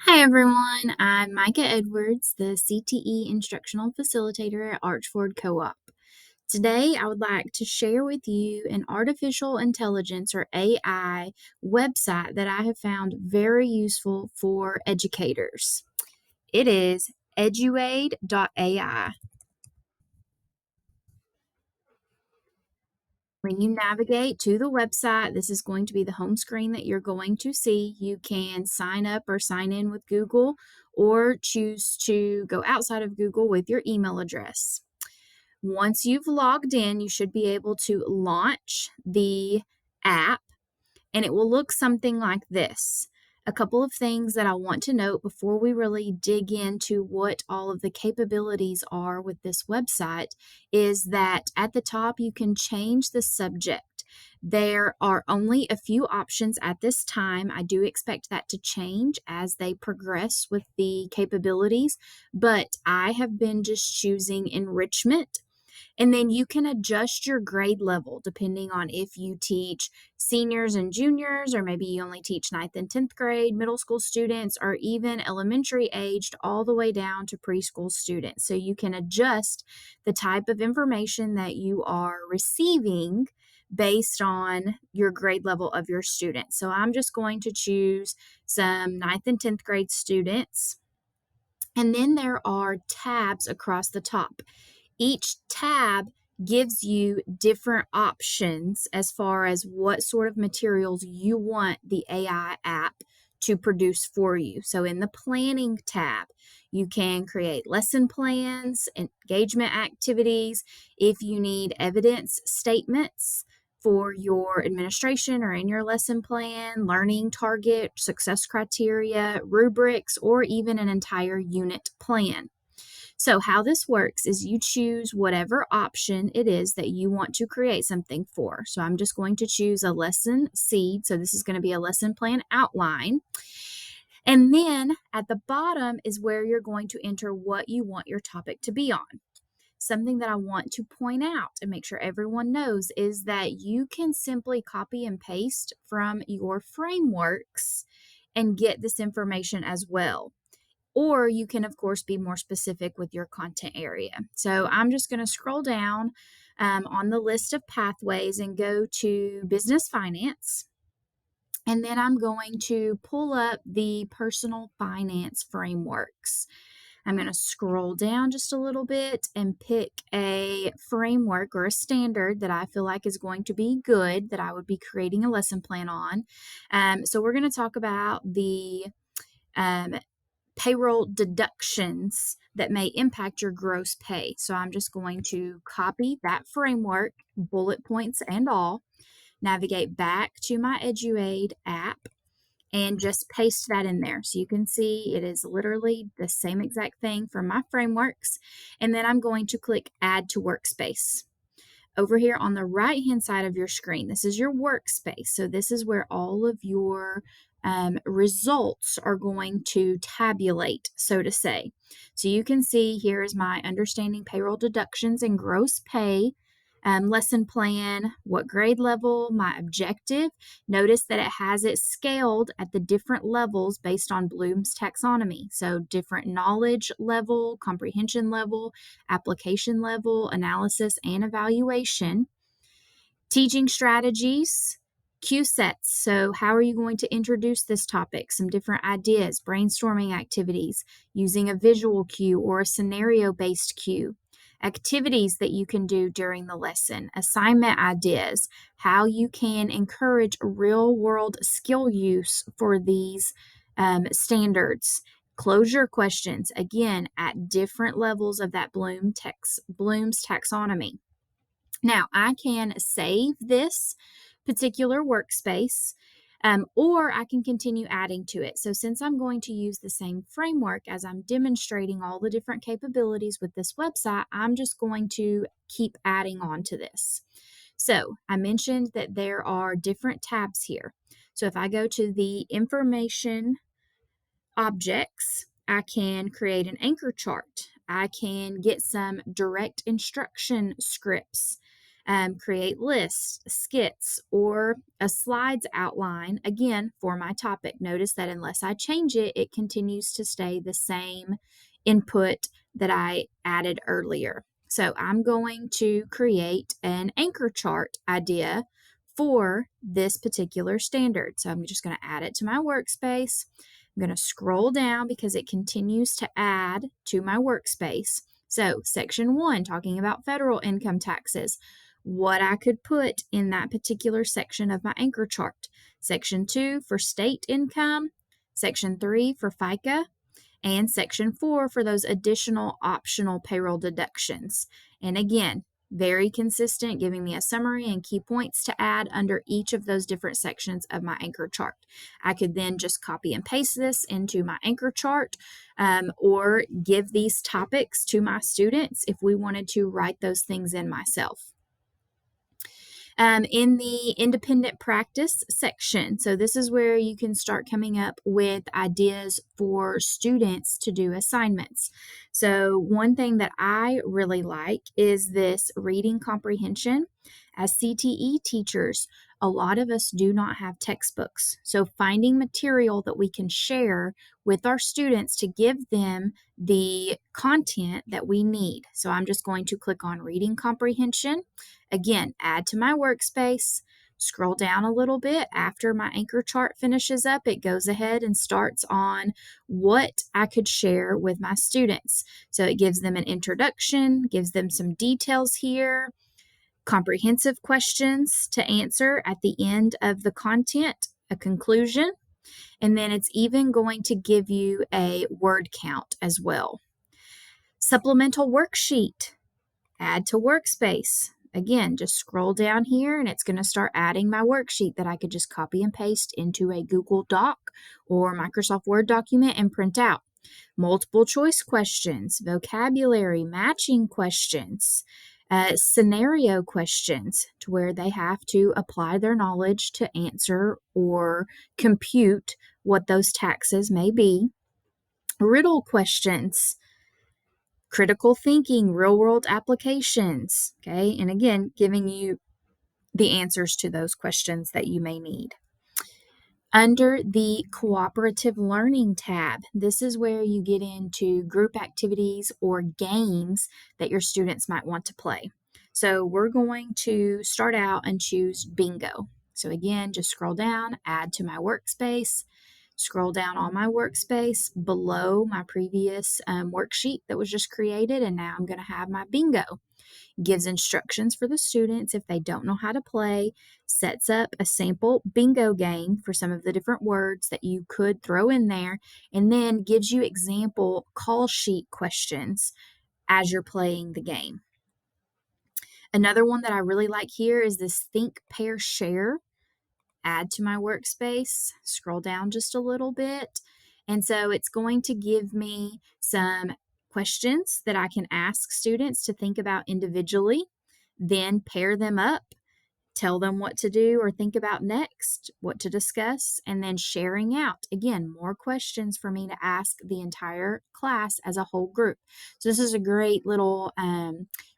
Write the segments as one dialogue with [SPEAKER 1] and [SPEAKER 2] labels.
[SPEAKER 1] Hi everyone, I'm Micah Edwards, the CTE Instructional Facilitator at Archford Co-op. Today I would like to share with you an artificial intelligence or AI website that I have found very useful for educators. It is Eduaide AI. When you navigate to the website, this is going to be the home screen that you're going to see. You can sign up or sign in with Google or choose to go outside of Google with your email address. Once you've logged in, you should be able to launch the app and it will look something like this. A couple of things that I want to note before we really dig into what all of the capabilities are with this website is that at the top you can change the subject. There are only a few options at this time. I do expect that to change as they progress with the capabilities, but I have been just choosing enrichment, and then you can adjust your grade level depending on if you teach seniors and juniors, or maybe you only teach ninth and 10th grade, middle school students, or even elementary aged all the way down to preschool students. So you can adjust the type of information that you are receiving based on your grade level of your students. So I'm just going to choose some ninth and 10th grade students. And then there are tabs across the top. Each tab gives you different options as far as what sort of materials you want the AI app to produce for you. So in the planning tab, you can create lesson plans, engagement activities. If you need evidence statements for your administration or in your lesson plan, learning target, success criteria, rubrics, or even an entire unit plan. So, how this works is you choose whatever option it is that you want to create something for. So, I'm just going to choose a lesson seed. So, this is going to be a lesson plan outline. And then at the bottom is where you're going to enter what you want your topic to be on. Something that I want to point out and make sure everyone knows is that you can simply copy and paste from your frameworks and get this information as well. Or you can, of course, be more specific with your content area. So I'm just going to scroll down on the list of pathways and go to business finance. And then I'm going to pull up the personal finance frameworks. I'm going to scroll down just a little bit and pick a framework or a standard that I feel like is going to be good that I would be creating a lesson plan on. So we're going to talk about the um, payroll deductions that may impact your gross pay. So I'm just going to copy that framework, bullet points and all, navigate back to my Eduaide app, and just paste that in there. So you can see it is literally the same exact thing from my frameworks. And then I'm going to click Add to Workspace. Over here on the right hand side of your screen, this is your workspace. So this is where all of your results are going to tabulate, so to say. So you can see here is my understanding payroll deductions and gross pay lesson plan, what grade level, my objective. Notice that it has it scaled at the different levels based on Bloom's taxonomy. So different knowledge level, comprehension level, application level, analysis, and evaluation. Teaching strategies, cue sets. So, how are you going to introduce this topic? Some different ideas, brainstorming activities, using a visual cue or a scenario based cue. Activities that you can do during the lesson, assignment ideas, how you can encourage real world skill use for these standards. Closure questions, again, at different levels of that Bloom's taxonomy. Now, I can save this particular workspace, or I can continue adding to it. So since I'm going to use the same framework as I'm demonstrating all the different capabilities with this website, I'm just going to keep adding on to this. So I mentioned that there are different tabs here. So if I go to the information objects, I can create an anchor chart. I can get some direct instruction scripts. create lists, skits, or a slides outline, again, for my topic. Notice that unless I change it, it continues to stay the same input that I added earlier. So I'm going to create an anchor chart idea for this particular standard. So I'm just going to add it to my workspace. I'm going to scroll down because it continues to add to my workspace. So section 1, talking about federal income taxes, what I could put in that particular section of my anchor chart. Section 2 for state income, section 3 for FICA, and section 4 for those additional optional payroll deductions. And again, very consistent, giving me a summary and key points to add under each of those different sections of my anchor chart. I could then just copy and paste this into my anchor chart, or give these topics to my students if we wanted to write those things in myself. In the independent practice section. So this is where you can start coming up with ideas for students to do assignments. So one thing that I really like is this reading comprehension. As CTE teachers, a lot of us do not have textbooks. So finding material that we can share with our students to give them the content that we need. So I'm just going to click on reading comprehension. Again, add to my workspace, scroll down a little bit. After my anchor chart finishes up, it goes ahead and starts on what I could share with my students. So it gives them an introduction, gives them some details here, comprehensive questions to answer at the end of the content, a conclusion, and then it's even going to give you a word count as well. Supplemental worksheet, add to workspace. Again, just scroll down here and it's going to start adding my worksheet that I could just copy and paste into a Google Doc or Microsoft Word document and print out. Multiple choice questions, vocabulary, matching questions, scenario questions to where they have to apply their knowledge to answer or compute what those taxes may be. Riddle questions, critical thinking, real world applications, okay? And again, giving you the answers to those questions that you may need. Under the cooperative learning tab, this is where you get into group activities or games that your students might want to play. So we're going to start out and choose bingo. So again, just scroll down, add to my workspace, scroll down on my workspace below my previous worksheet that was just created, and now I'm going to have my bingo. Gives instructions for the students if they don't know how to play, sets up a sample bingo game for some of the different words that you could throw in there, and then gives you example call sheet questions as you're playing the game. Another one that I really like here is this think, pair, share. Add to my workspace, scroll down just a little bit. And so it's going to give me some questions that I can ask students to think about individually, then pair them up, tell them what to do or think about next, what to discuss, and then sharing out. Again, more questions for me to ask the entire class as a whole group. So this is a great little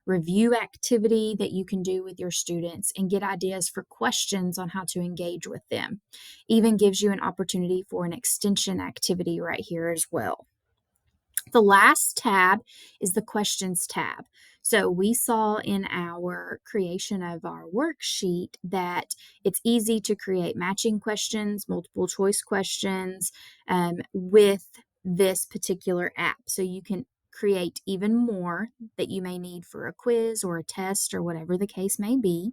[SPEAKER 1] review activity that you can do with your students and get ideas for questions on how to engage with them. Even gives you an opportunity for an extension activity right here as well. The last tab is the questions tab. So we saw in our creation of our worksheet that it's easy to create matching questions, multiple choice questions with this particular app. So you can create even more that you may need for a quiz or a test or whatever the case may be.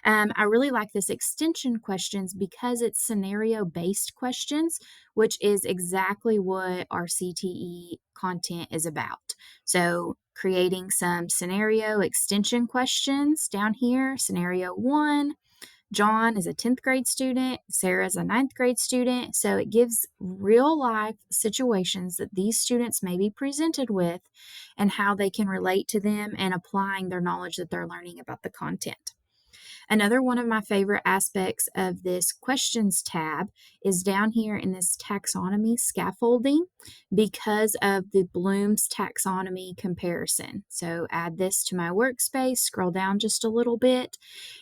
[SPEAKER 1] I really like this extension questions because it's scenario-based questions, which is exactly what our CTE content is about. So creating some scenario extension questions down here. Scenario 1, John is a 10th grade student, Sarah is a 9th grade student. So it gives real life situations that these students may be presented with and how they can relate to them and applying their knowledge that they're learning about the content. Another one of my favorite aspects of this questions tab is down here in this taxonomy scaffolding because of the Bloom's taxonomy comparison. So add this to my workspace, scroll down just a little bit.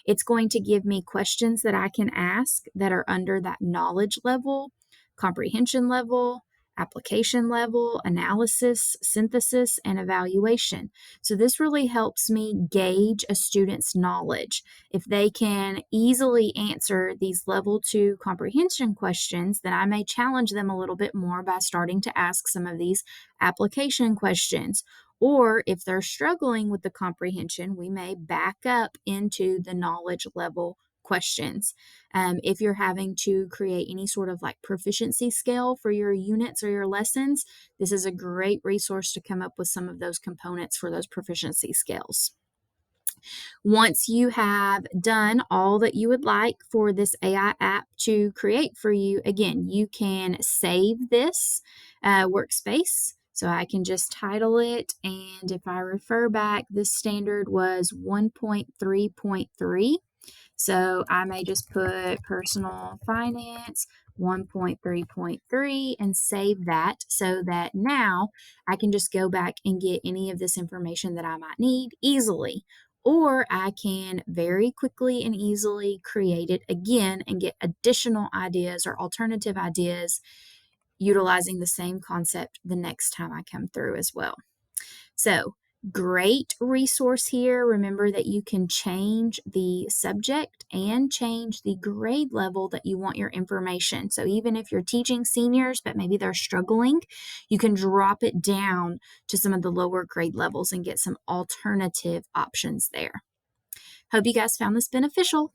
[SPEAKER 1] It's going to give me questions that I can ask that are under that knowledge level, comprehension level, application level, analysis, synthesis, and evaluation. So this really helps me gauge a student's knowledge. If they can easily answer these level 2 comprehension questions, then I may challenge them a little bit more by starting to ask some of these application questions. Or if they're struggling with the comprehension, we may back up into the knowledge level questions. If you're having to create any sort of like proficiency scale for your units or your lessons, this is a great resource to come up with some of those components for those proficiency scales. Once you have done all that you would like for this AI app to create for you, again, you can save this workspace. So I can just title it, and if I refer back, this standard was 1.3.3. So I may just put personal finance 1.3.3 and save that so that now I can just go back and get any of this information that I might need easily. Or I can very quickly and easily create it again and get additional ideas or alternative ideas utilizing the same concept the next time I come through as well. So, great resource here. Remember that you can change the subject and change the grade level that you want your information. So, even if you're teaching seniors, but maybe they're struggling, you can drop it down to some of the lower grade levels and get some alternative options there. Hope you guys found this beneficial.